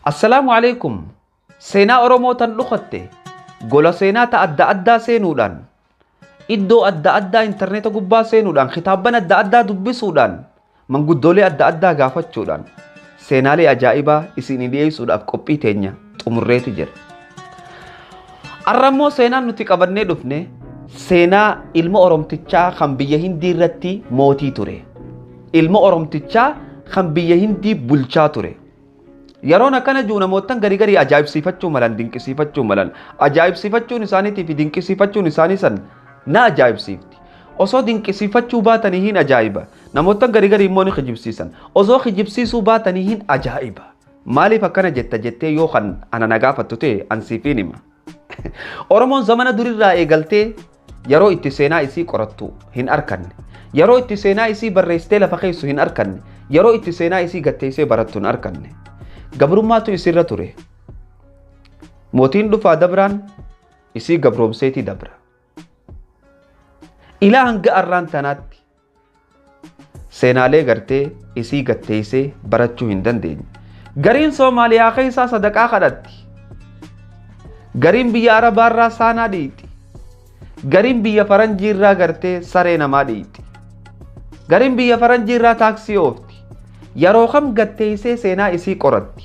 Assalaamu alaikum. Seenaa Oromootan dhufatte gola seenaa ta adda addaa seenuudhaan iddoo adda addaa intarneeta gubbaa seenuudhaan kitaabban adda addaa dubbisuudhaan manguddoolee adda addaa gaafachuudhaan seenaalee ajaa'ibaa isin dhiyeessuudhaaf qophii teenya xumurreeti jira. Arrammoo seenaan nuti qabannee dhufne seenaa ilma Oromtichaa kan biyya Hindii irratti mootii ture. Ilma Oromtichaa kan biyya Hindii bulchaa ture. Yeroon akkana jiru namootan garii ajaa'ibsiifachuu malan dinqisiifachuu malan ajaa'ibsiifachuun isaaniitii fi dinqisiifachuun isaanii san na ajaa'ibsiifti. Osoo dinqisiifachuu baatanii hin ajaa'iba. Namootan garii immoo ni kijibsiisan. Osoo kijibsiisuu baatanii hin ajaa'iba. Maaliif akkana jetta jettee yoo kan ana nagaafattu ta'e ansiifiin hima. Oromoon zamana durirraa eegaltee yeroo itti seenaa isii qorattu hin arkanne. Yeroo itti seenaa isii barreessitee lafa keessu hin arkanne. Yeroo itti seenaa isii gatteessee barattu hin arkanne. Gabrummaatu isirra ture. Mootiin dhufaa dabraan isii gabroomseetii dabra. Ilaa hanga arraan tanaatti seenaalee gartee isii gatteessee barachuu hin dandeenye. Gariin Soomaaliyaa keessaa sadaqaa kadhatti. Gariin biyya Arabaarraa saanaa dhiiti. Gariin biyya Faranjiirraa gartee saree namaa dhiiti. Gariin biyya Faranjiirraa taaksii oofti. Yeroo kam gatteessee seenaa isii qoratti.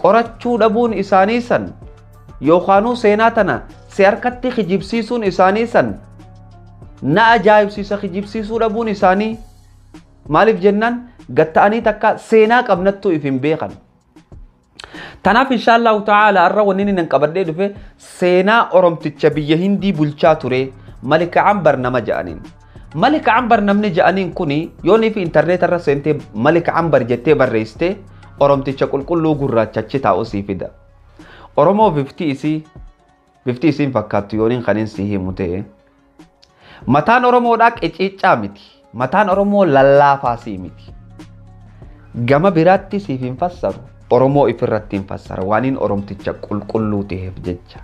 Qorachuu dhabuun isaanii san yookaanuu seenaa tana si harkatti kijibsiisuun isaanii san na ajaa'ibsiisa. Kijibsiisuu dhabuun isaanii maaliif jennaan gatta'anii takka seenaa qabnattuu if hin beekan. Tanaaf inshaallahu ta'ala arra wanni nan qabadhee dhufe seenaa Oromticha biyya Hindii bulchaa ture Malik Anbar nama ja'aniin. Malik Anbar namni ja'aniin kuni yoonii fi intarneet irra seentee Malik Anbar jettee barreessite Oromticha qulqulluu gurraachachi taa'u sii fida. Oromoo bifti isiin fakkaattu yooniin kaniin sii himu ta'e. Mataan Oromoodhaa qiciiccaa miti. Mataan Oromoo lallaafaa sii miti. Gama biraatti siif hin fassaru. Oromoo ifirratti hin fassara. Waaniin Oromticha qulqulluu ta'eef jecha.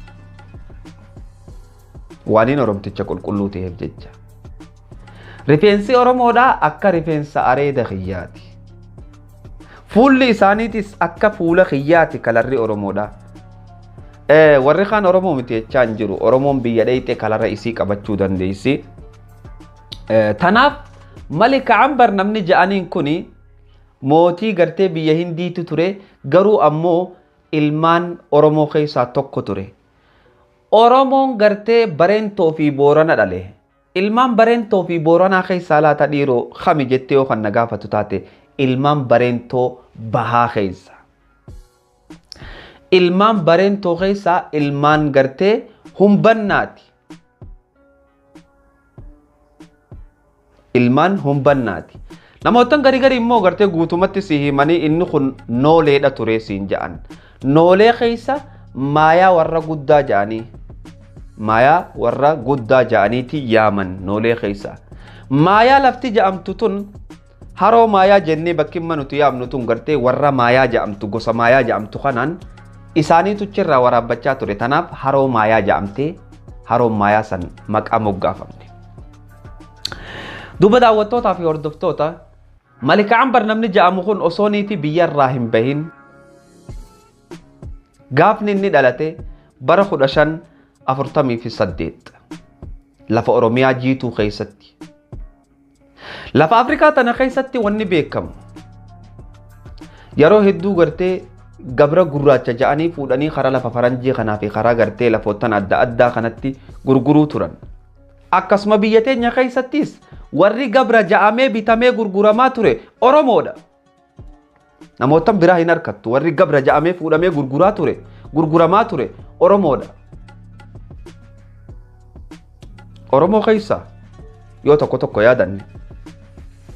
Waaniin Oromticha qulqulluu ta'eef jecha. Rifeensi Oromoodhaa akka rifeensa areeda xiyyaati. Fuulli isaaniitis akka fuula xiyyaati kalarri Oromoodhaa. Warri kaan Oromoo miti jechaa hin jiru. Oromoon biyya dheeyxee kalarra isii qabachuu dandeessi. Tanaaf Malik Anbar namni ja'aniin kuni mootii gartee biyya Hindiitu ture. Garuu ammoo ilmaan Oromoo keessaa tokko ture. Oromoon gartee Bareentoo fi Boorana dhale. Ilmaan Bareentoo fi Booranaa keessaa laata dhiiroo kami jettee yoo kan nagaafatu taate ilmaan Bareentoo bahaa keessa. Ilmaan Bareentoo keessaa ilmaan gartee humbannaati. Ilmaan humbannaati. Namootan garii immoo gartee guutumatti si himanii inni kun nooleedha ture siin ja'an. Noolee keessa maayaa warra guddaa ja'anii. Maayaa warra guddaa ja'aniiti yaaman noolee keessa. Maayaa lafti ja'amtu tun haroo maayaa jennee bakkimma nuti yaamnu tun gartee warra maayaa ja'amtu gosa maayaa ja'amtu kanaan isaaniitu chirraa waraabbachaa ture. Tanaaf haroo maayaa ja'amtee haroo maayaa san maqaa moggaafamte. Duuba daawwattootaa fi hordoftoota Malik Anbar namni ja'amu kun osoo niitii biyyarraa hin bahin gaafni inni dhalate bara 1548 lafa Oromiyaa jiituu keessatti. Lafa Afrikaa tana keessatti wanni beekamu yeroo hedduu gartee gabra gurraacha ja'anii fuudhanii karaa lafa Faranjii kanaa fi karaa gartee lafootan adda addaa kanatti gurguruu turan. Akkasuma biyya teenya keessattis warri gabra ja'amee bitamee gurguramaa ture Oromoodha. Namootan biraa hin harkattu. Warri gabra ja'amee fuudhamee gurguramaa ture Oromoodha. Oromoo keessa yoo tokko yaadanne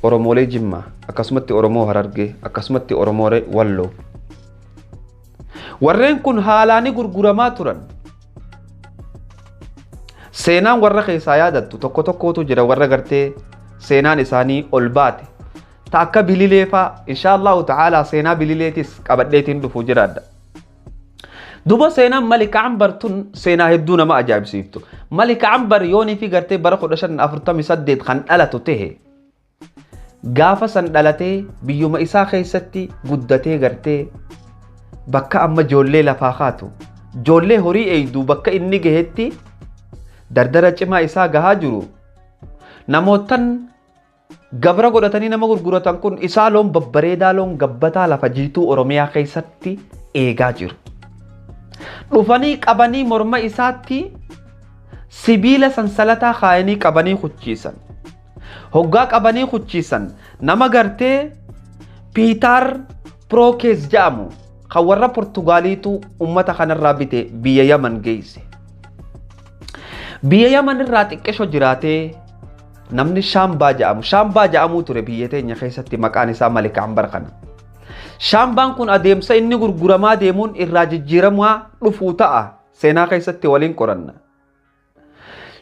Oromoolee Jimmaa akkasumatti Oromoo Harargee akkasumatti Oromoo Walloo. Warreen kun haalaani gurguramaa turan. Seenaan warra keessaa yaadattu tokkotu jira warra gartee seenaan isaanii ol baate. Ta akka bililee faa inshaallahu ta'ala seenaa bilileetis qabadheetiin dhufu jiraadha. Duba seenaan Malik Anbar tun seenaa hedduu nama ajaa'ibsiiftu. Malik Anbar yoonii fi gartee bara 1548 kan dhalatu ta'e. Gaafa san dhalatee biyyuma isaa keessatti guddatee gartee bakka amma ijoollee lafaa kaatu ijoollee horii eeydu bakka inni gahetti dardara cimaa isaa gahaa jiru namootan gabra godhatanii nama gurguratan kun isaa loon babbareedaa loon gabbataa lafa jiituu Oromiyaa keessatti eegaa jiru. Dhufanii qabanii morma isaatti sibiila sansalataa kaayanii qabanii kuchiisan. Hoggaa qabanii kuchiisan nama gartee Piitaar Pirookees jedhamu kan warra Portugaaliitu ummata kanarraa bite biyya Yaman geesse. Biyya Yaman irraa xiqqeesho jiraatee namni Shaambaa jedhamu ture biyya teenya keessatti maqaan isaa Malik Anbar kana. Shaambaan kun adeemsa inni gurguramaa deemuun irraa jijjiiramaa dhufuu ta'a seenaa keessatti waliin qoranna.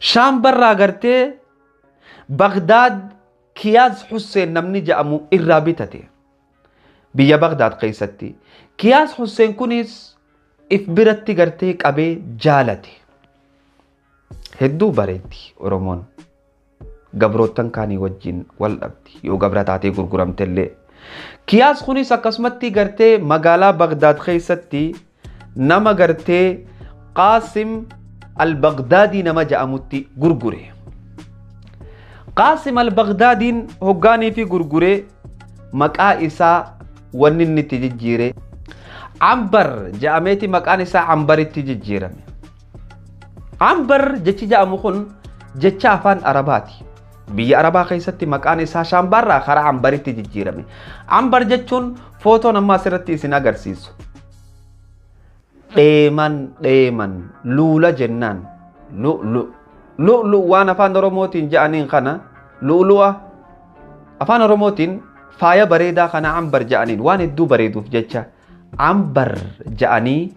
Shaambarraa gartee Bagdaad Kiyaas Hussein namni jedhamu irraa bitate. Biyya Bagdaad keessatti Kiyaas Hussein kunis if biratti gartee qabee jaalate. Hedduu bareetti Oromoon. Gabrootan kaanii wajjin wal dhabdi yoo gabra taatee gurguramtellee. Kiyaas kunis akkasumatti gartee magaalaa Bagdaad keessatti nama gartee Qaasim al-Bagdaadii nama jedhamutti gurgure. Qaasim al-Bagdaadiin hoggaanii fi gurgure maqaa isaa wanni inni itti jijjiire Anbar jedhameeti maqaan isaa Anbaritti jijjiirame. Anbar jechi jedhamu kun jecha afaan Arabaati. Biyya Arabaa keessatti maqaan isaa Shaambarraa karaa Anbaritti jijjiirame. Anbar jechuun footoo namaa asirratti isin agarsiisu. Dheeman luula jennaan lu'lu waan afaan Oromootiin jedhaniin kana lu'lu'a afaan Oromootiin faaya bareedaa kana Anbar jedhaniin waan hedduu bareeduuf jecha Anbar jedhanii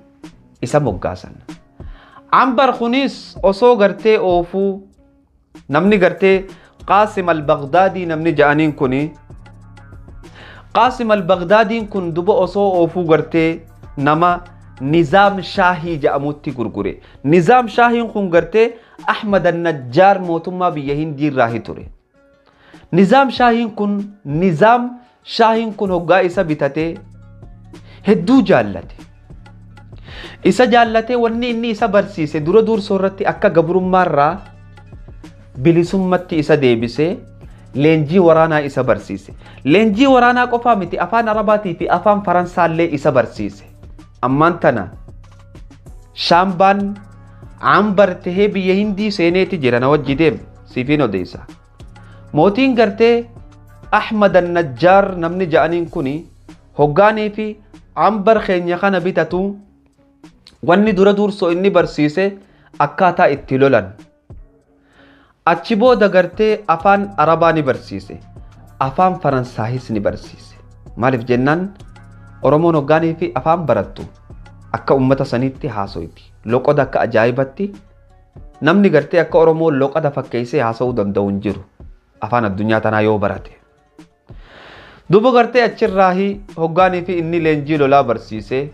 isa moggaasan. Anbar kunis osoo gartee oofuu namni gartee Qaasim al-Bagdaadii namni jedhaniin kuni Qaasim al-Bagdaadiin kun duba osoo oofuu gartee nama Nizaam Shaahii jedhamutti gurgure. Nizaam Shaahiin kun gartee Ahmad an-Najjaar mootummaa biyya Hindii irraa ture. Nizaam Shaahiin kun hoggaa isa bitatee hedduu jaallate. Isa jaallatee wanni inni isa barsiise dura dursoo irratti akka gabrummaarraa bilisummatti isa deebisee leenjii waraanaa isa barsiise. Leenjii waraanaa qofaa miti afaan Arabaatii fi afaan Faransaallee isa barsiise. Ammaan tana Shaambaan Anbar tahee biyya Hindii seeneeti jira na wajji deem siifin odeessa. Mootiin gartee Ahmad an-Najjaar namni jedhaniin kuni hoggaanii fi Anbar keenya kana bitatu wanni dura dursoo inni barsiise akkaataa itti lolan. Achi booda gartee afaan Arabaa ni barsiise. Afaan Faransaayis ni barsiise. Maaliif jennaan Oromoon hoggaanii fi afaan barattu akka ummata sanitti haasoyti. Loqoda akka ajaa'ibatti namni gartee akka Oromoon loqoda fakkeessee haasa'uu danda'u hin jiru. Afaan addunyaa tanaa yoo barate. Duba gartee achirraahi hoggaanii fi inni leenjii lolaa barsiise.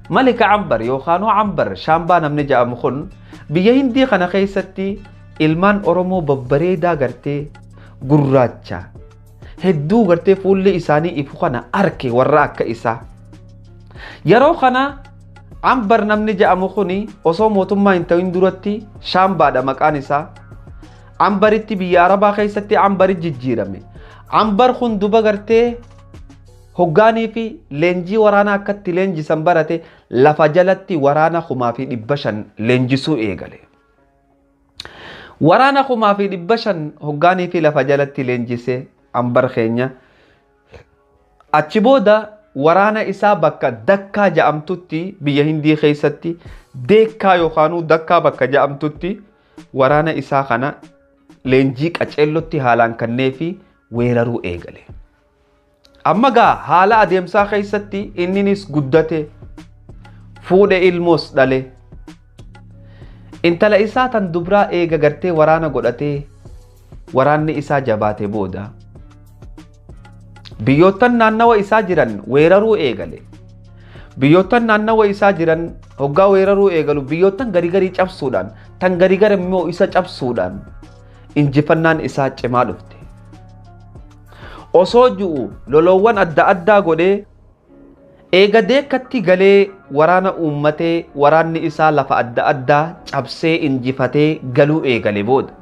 Malika Anbar yookaan Anbar Shaambaa namni jedhamu kun biyya Hindii kana keessatti ilmaan Oromoo babbareedaa gartee gurraacha hedduu gartee fuulli isaanii ifu kana arke warra akka isaa. Yeroo kana Anbar namni jedhamu kuni osoo mootummaa hin ta'in duratti Shaambaadha maqaan isaa. Anbaritti biyya Arabaa keessatti Anbari jijjiirame. Anbar kun duba gartee hoggaanii fi leenjii waraanaa akkatti leenjisan barate lafa jalatti waraana 500 leenjisuu eegale. Waraana 500 hoggaanii fi lafa jalatti leenjisee Anbar keenya. Achi booda waraana isaa bakka Dakkaa jedhamtutti biyya Hindii keessatti Deekkaa yookaan Dakkaa bakka jedhamtutti waraana isaa kana leenjii qaceellotti haalaan kannee fi weeraruu eegale. Amma gaa haala adeemsaa keessatti inninis guddate fuudhe ilmoos dhale. Intala isaa tan dubraa eega gartee waraana godhatee waraanni isaa jabaate booda biyyoottan naannawa isaa jiran weeraruu eegale. Biyyoottan naannawa isaa jiran hoggaa weeraruu eegalu biyyoottan garigarii cabsuudhaan tan garigara immoo isa cabsuudhaan injifannaan isaa cimaa dhufte. Osoo ju'u loloowwan adda addaa godhee eega deekkatti galee waraana uummatee waraanni isaa lafa adda addaa cabsee injifatee galuu eegale booda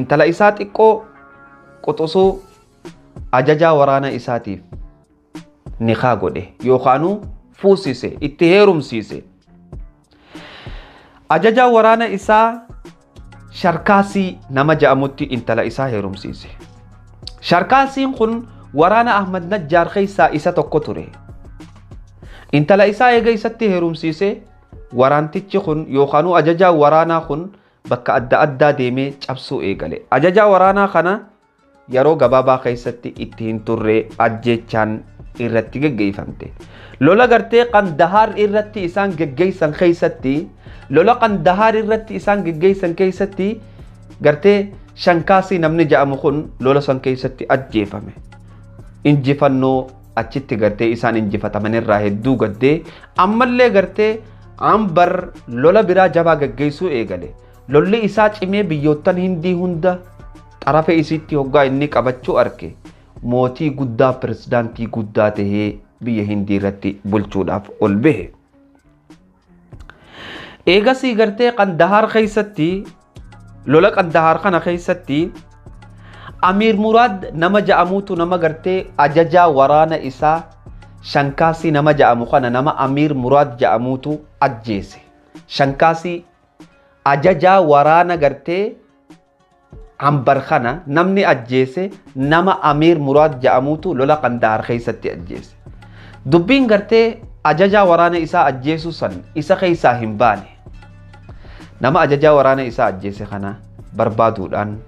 intala isaa xiqqoo quxusuu ajajaa waraana isaatiif nikaa godhe yookaanuu fuusise itti heerumsiise. Ajajaa waraana isaa Sharkaasii nama ja'amutti intala isaa heerumsiise. Sharkaasiin kun waraana Ahmad Najjaar keessaa isa tokko ture. Intala isaa eega isatti heerumsiise waraantichi kun yookaanuu ajajaa waraanaa kun bakka adda addaa deemee cabsuu eegale. Ajajaa waraanaa kana yeroo gabaabaa keessatti itti hin turre ajjechaan irratti geggeeffamte. Lola gartee Qandahaar irratti isaan geggeessan keessatti lola Qandahaar irratti isaan geggeessan keessatti gartee Shankaasii namni ja'amu kun lola san keessatti ajjeefame. Injifannoo achitti gartee isaan injifataman irraa hedduu gaddee ammallee gartee anbar lola biraa jabaa geggeessuu eegale. Lolli isaa cimee biyyoottan Hindii hunda xarafa isiitti hoggaa inni qabachuu arge. Mootii guddaa pirezidaantii guddaa tahee biyya Hindii irratti bulchuudhaaf ol bahe. Eegasii gartee Qandahaar keessatti lola Qandahaar kana keessatti Amiir Muraad nama ja'amuutu nama gartee ajajaa waraana isaa Shankaasii nama ja'amu kana nama Amiir Muraad ja'amuutu ajjeese. Shankaasii ajajaa waraana gartee anbar kana namni ajjeese nama Amiir Muraad ja'amuutu lola Qandahaar keessatti ajjeese. Dubbiin gartee ajajaa waraana isaa ajjeesuu san isa keessaa hin baane. Nama ajajaa waraana isaa ajjeese kana barbaaduudhaan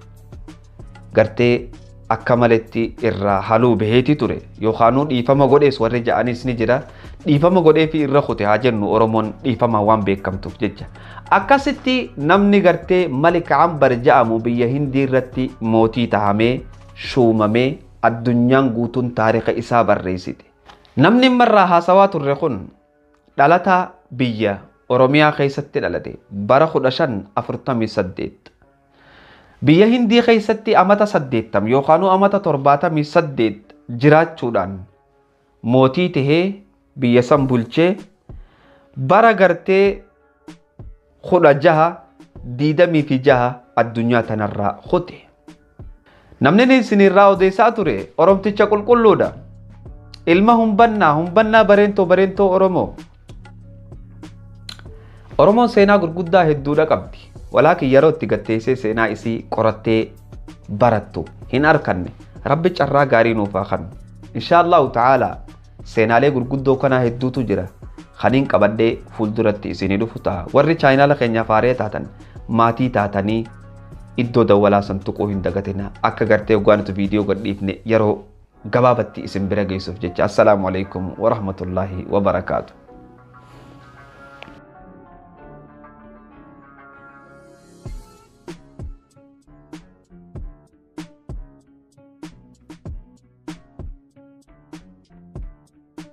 gartee akka maletti irraa haluu baheeti ture yookaanuu dhiifama godhees warri ja'anis ni jira. Dhiifama godhee fi irra kute haa jennu Oromoon dhiifama waan beekamtuuf jecha. Akkasitti namni gartee Malik Anbar ja'amu biyya Hindii irratti mootii tahamee shuumamee addunyaan guutuun taariika isaa barreessite. Namni marraa haasawaa turre kun dhalataa biyya Oromiyaa keessatti dhalate bara 1548. Biyya Hindii keessatti amata 80 yookaanuu amata 78 jiraachuudhaan mootii tahee biyya san bulchee bara gartee 1626 addunyaa tanarraa kute. Namni isinirraa odeessaa ture Oromticha qulqulluudha. Ilma humbannaa bareentoo Oromoo. Oromoon seenaa gurguddaa hedduudha qabdi. Walaakin yeroo itti gatteessee seenaa isii qorattee barattu hin arkanne. Rabbi carraa gaarii nuuf haa kennu. Inshaallahu ta'ala seenaalee gurguddoo kanaa hedduutu jira. Kaniin qabadhee fuulduratti isinii dhufu ta'a. Warri chaayinaala keenyaaf haaree taatan maatii taatanii iddoo dawwalaa san tuquu hin dagatina. Akka gartee hoggaanitu viidiyoo gadhiifne yeroo gabaabatti isin bira geessuuf jecha. Assalaamu alaikum wa rahmatullahi wa barakaatu.